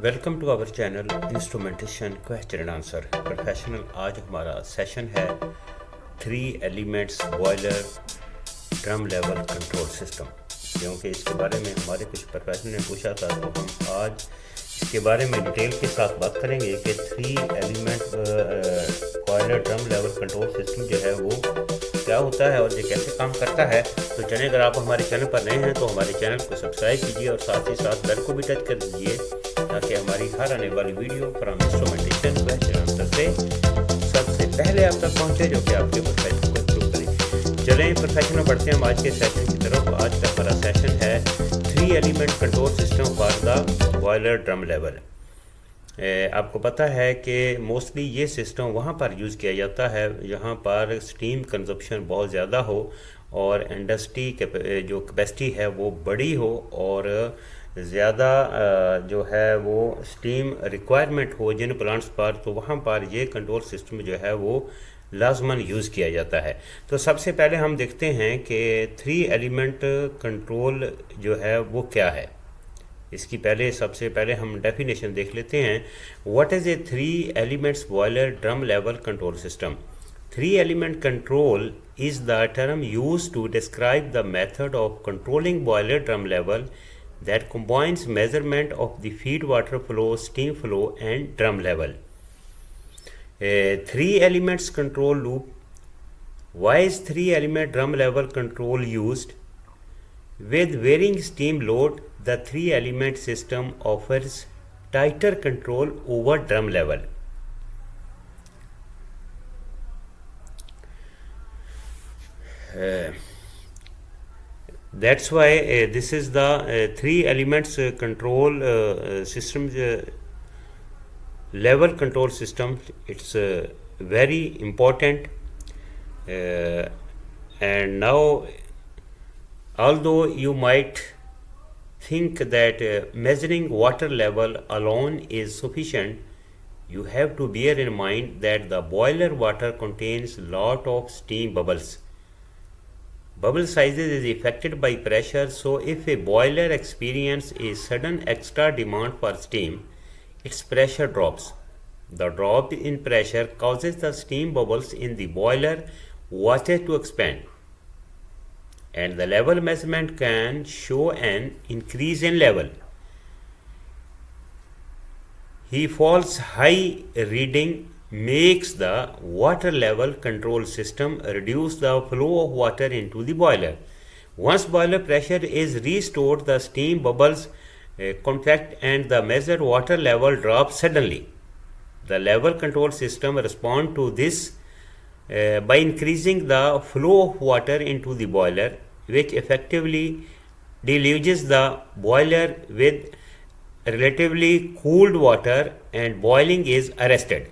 Welcome to our channel instrumentation question and answer professional. आज हमारा session है 3 elements boiler drum level control system. क्योंकि इसके बारे में हमारे कुछ प्रोफेशनल ने पूछा था, तो हम आज इसके बारे में डिटेल के साथ बात करेंगे कि 3 element boiler drum level control system जो है वो क्या होता है और ये कैसे काम करता है। तो चलिए, अगर आप हमारे चैनल पर नए हैं तो हमारे चैनल को सब्सक्राइब कीजिए और साथ ही साथ बेल को भी टच कर दीजिए, ताकि हमारी हर आने वाली video from instrumentation question answer से सबसे पहले आप तक पहुंचे, जो कि आपके प्रोफेशन को इम्प्रूव करे। चलें प्रोफेशन में बढ़ते हैं हम आज के सेशन की तरफ। आज का हमारा सेशन है 3 element control system for the boiler drum level. आपको पता है कि मोस्टली ये सिस्टम वहाँ पर यूज़ किया जाता है जहाँ पर स्टीम कंजप्शन बहुत ज़्यादा हो और इंडस्ट्री जो कैपेसिटी है वो बड़ी हो और ज़्यादा जो है वो स्टीम रिक्वायरमेंट हो जिन प्लांट्स पर, तो वहाँ पर ये कंट्रोल सिस्टम जो है वो लाजमन यूज़ किया जाता है। तो सबसे पहले हम देखते हैं कि 3 एलिमेंट कंट्रोल जो है वो क्या है। इसकी सबसे पहले हम डेफिनेशन देख लेते हैं। What is a 3 elements boiler drum level control system. 3 element control is the term used to describe the method of controlling boiler drum level that combines measurement of the feed water flow, steam flow and drum level. A 3 elements control loop. Why is 3 element drum level control used? With varying steam load, the 3 element system offers tighter control over drum level. That's why this is the 3 elements control system level control system. It's very important, and now although you might think that measuring water level alone is sufficient, you have to bear in mind that the boiler water contains lot of steam bubbles. Bubble sizes is affected by pressure, so if a boiler experiences a sudden extra demand for steam, its pressure drops. The drop in pressure causes the steam bubbles in the boiler water to expand, and the level measurement can show an increase in level. He falls high reading makes the water level control system reduce the flow of water into the boiler. Once boiler pressure is restored, the steam bubbles contract and the measured water level drops suddenly. The level control system responds to this by increasing the flow of water into the boiler, which effectively deluges the boiler with relatively cooled water, and boiling is arrested.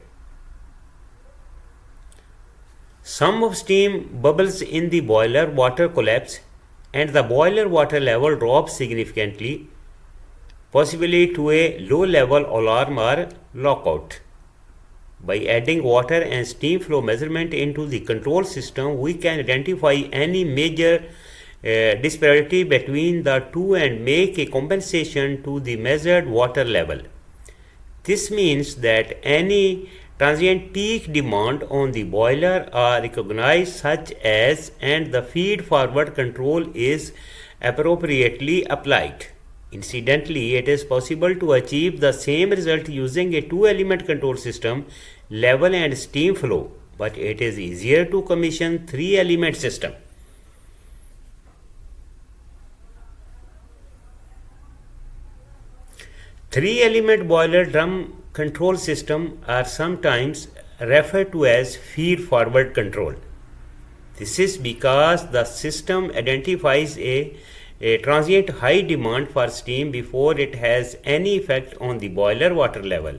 Some of steam bubbles in the boiler water collapse and the boiler water level drops significantly, possibly to a low level alarm or lockout. By adding water and steam flow measurement into the control system, we can identify any major disparity between the two and make a compensation to the measured water level. This means that any transient peak demand on the boiler are recognized such as, and the feed forward control is appropriately applied. Incidentally, it is possible to achieve the same result using a 2 element control system, level and steam flow, but it is easier to commission 3 element system. Three-element boiler drum control system are sometimes referred to as feed-forward control. This is because the system identifies a transient high demand for steam before it has any effect on the boiler water level,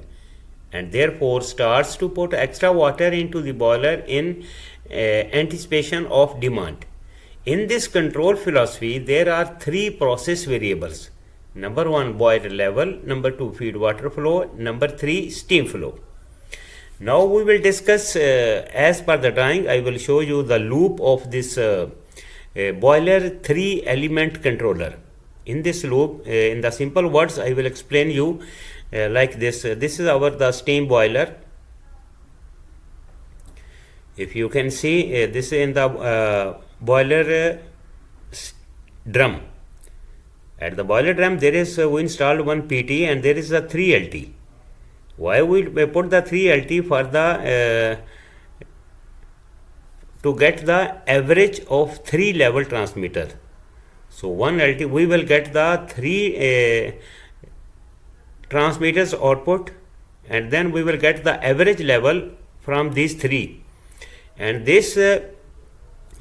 and therefore starts to put extra water into the boiler in anticipation of demand. In this control philosophy, there are 3 process variables. Number 1, boiler level. Number 2, feed water flow. Number 3, steam flow. Now we will discuss as per the drawing. I will show you the loop of this boiler 3 element controller. In this loop, in the simple words, I will explain you like this. This is our the steam boiler. If you can see, this is in the boiler drum. At the boiler drum there is we installed one PT and there is a 3 LT. Why we put the 3 LT? For the to get the average of 3 level transmitter. So 1 LT we will get the 3 transmitters output, and then we will get the average level from these 3, and this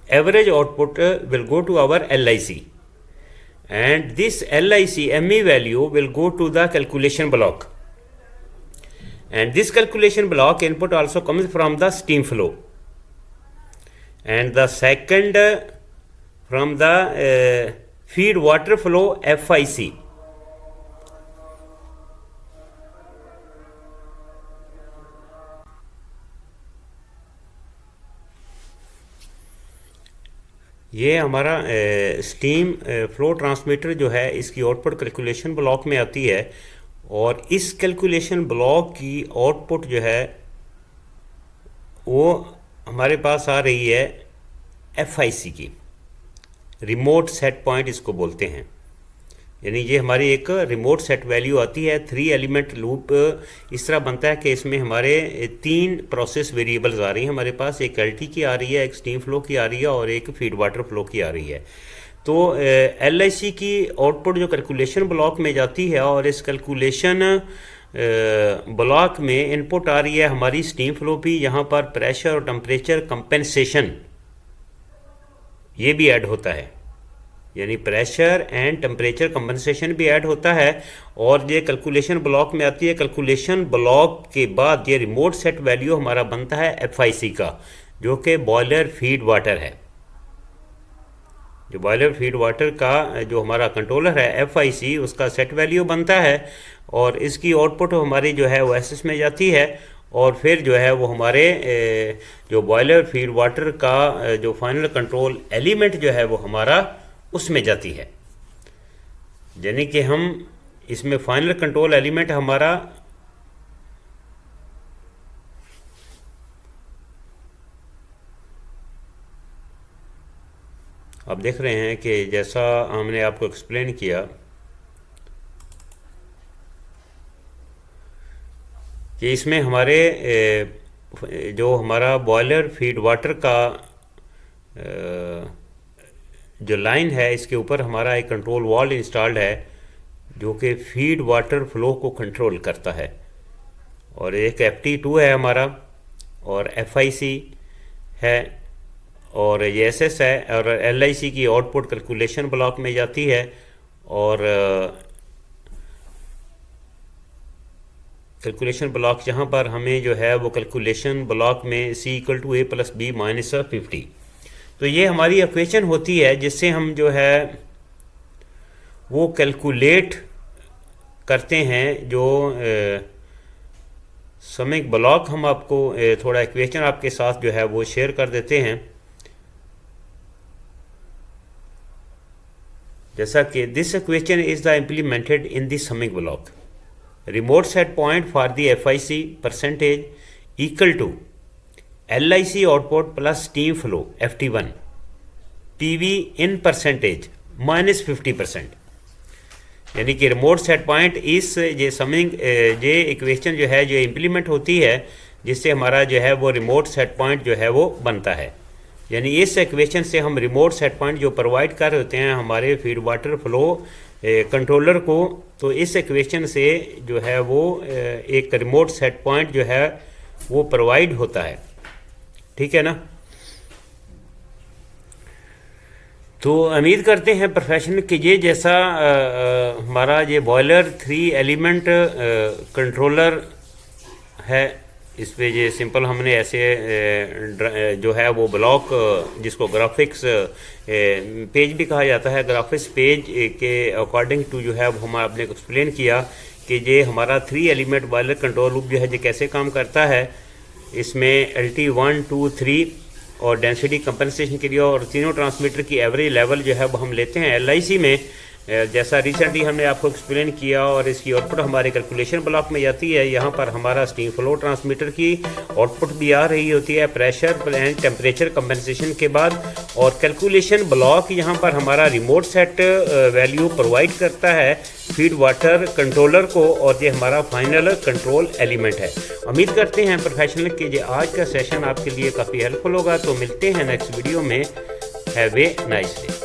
average output will go to our LIC, and this LIC ME value will go to the calculation block, and this calculation block input also comes from the steam flow, and the second from the feed water flow FIC. ये हमारा steam flow transmitter जो है इसकी output calculation block में आती है, और इस कैलकुलेशन ब्लॉक की आउटपुट जो है वो हमारे पास आ रही है FIC की, रिमोट सेट पॉइंट इसको बोलते हैं। यानी ये हमारी एक रिमोट सेट वैल्यू आती है। 3 एलिमेंट लूप इस तरह बनता है कि इसमें हमारे 3 प्रोसेस वेरिएबल्स आ रही हैं हमारे पास, एक LT की आ रही है, एक स्टीम फ्लो की आ रही है और एक फीड वाटर फ्लो की आ रही है। तो LIC की आउटपुट जो कैलकुलेशन ब्लॉक में जाती है, और इस कैलकुलेशन ब्लॉक में इनपुट आ रही है हमारी स्टीम फ्लो भी। यहाँ पर प्रेशर और टेम्परेचर कंपेंसेशन ये भी ऐड होता है, यानी प्रेशर एंड टेम्परेचर कंपनसेशन भी ऐड होता है, और ये कैलकुलेशन ब्लॉक में आती है। कैलकुलेशन ब्लॉक के बाद ये रिमोट सेट वैल्यू हमारा बनता है FIC का, जो कि बॉयलर फीड वाटर है। जो बॉयलर फीड वाटर का जो हमारा कंट्रोलर है FIC, उसका सेट वैल्यू बनता है, और इसकी आउटपुट हमारी जो है वो SS में जाती है, और फिर जो है वो हमारे जो बॉयलर फीड वाटर का जो फाइनल कंट्रोल एलिमेंट जो है वो हमारा उसमें जाती है। यानी कि हम इसमें फाइनल कंट्रोल एलिमेंट हमारा आप देख रहे हैं कि जैसा हमने आपको एक्सप्लेन किया कि इसमें हमारे जो हमारा बॉयलर फीड वाटर का जो लाइन है, इसके ऊपर हमारा एक कंट्रोल वॉल्व इंस्टॉल्ड है जो कि फीड वाटर फ्लो को कंट्रोल करता है, और एक FT2 है हमारा, और FIC है, और ये SS है, और LIC की आउटपुट कैलकुलेशन ब्लॉक में जाती है, और कैलकुलेशन ब्लॉक जहाँ पर हमें जो है वो कैलकुलेशन ब्लॉक में C = A + B - 50। तो ये हमारी इक्वेशन होती है जिससे हम जो है वो कैलकुलेट करते हैं जो समिंग ब्लॉक। हम आपको थोड़ा इक्वेशन आपके साथ जो है वो शेयर कर देते हैं, जैसा कि this equation is the implemented in the summing block. Remote set point for the FIC percentage equal to LIC output plus steam flow FT1 PV in percentage -50%। यानी कि रिमोट सेट पॉइंट इस ये summing ये equation जो है जो implement होती है, जिससे हमारा जो है वो रिमोट सेट पॉइंट जो है वो बनता है। यानी इस इक्वेशन से हम रिमोट सेट पॉइंट जो प्रोवाइड कर रहे होते हैं हमारे फीड वाटर फ्लो कंट्रोलर को, तो इस इक्वेशन से जो है वो एक रिमोट सेट पॉइंट जो है वो प्रोवाइड होता है। ठीक है ना। तो उम्मीद करते हैं प्रोफेशनल कि ये जैसा हमारा ये बॉयलर 3 एलिमेंट कंट्रोलर है, इस पे ये सिंपल हमने ऐसे जो है वो ब्लॉक जिसको ग्राफिक्स पेज भी कहा जाता है, ग्राफिक्स पेज के अकॉर्डिंग टू जो है वो हम आपने एक्सप्लेन किया कि ये हमारा 3 एलिमेंट बॉयलर कंट्रोल लूप जो है ये कैसे काम करता है। इसमें LT 1, 2, 3 और डेंसिटी कंपनसेशन के लिए, और तीनों ट्रांसमीटर की एवरेज लेवल जो है वो हम लेते हैं LIC में, जैसा रिसेंटली हमने आपको एक्सप्लेन किया, और इसकी आउटपुट हमारे कैलकुलेशन ब्लॉक में जाती है। यहाँ पर हमारा स्टीम फ्लो ट्रांसमीटर की आउटपुट भी आ रही होती है प्रेशर एंड टेम्परेचर कंपनसेशन के बाद, और कैलकुलेशन ब्लॉक यहाँ पर हमारा रिमोट सेट वैल्यू प्रोवाइड करता है फीड वाटर कंट्रोलर को, और ये हमारा फाइनल कंट्रोल एलिमेंट है। उम्मीद करते हैं प्रोफेशनल कि ये आज का सेशन आपके लिए काफ़ी हेल्पफुल होगा। तो मिलते हैं नेक्स्ट वीडियो में। Have a nice day.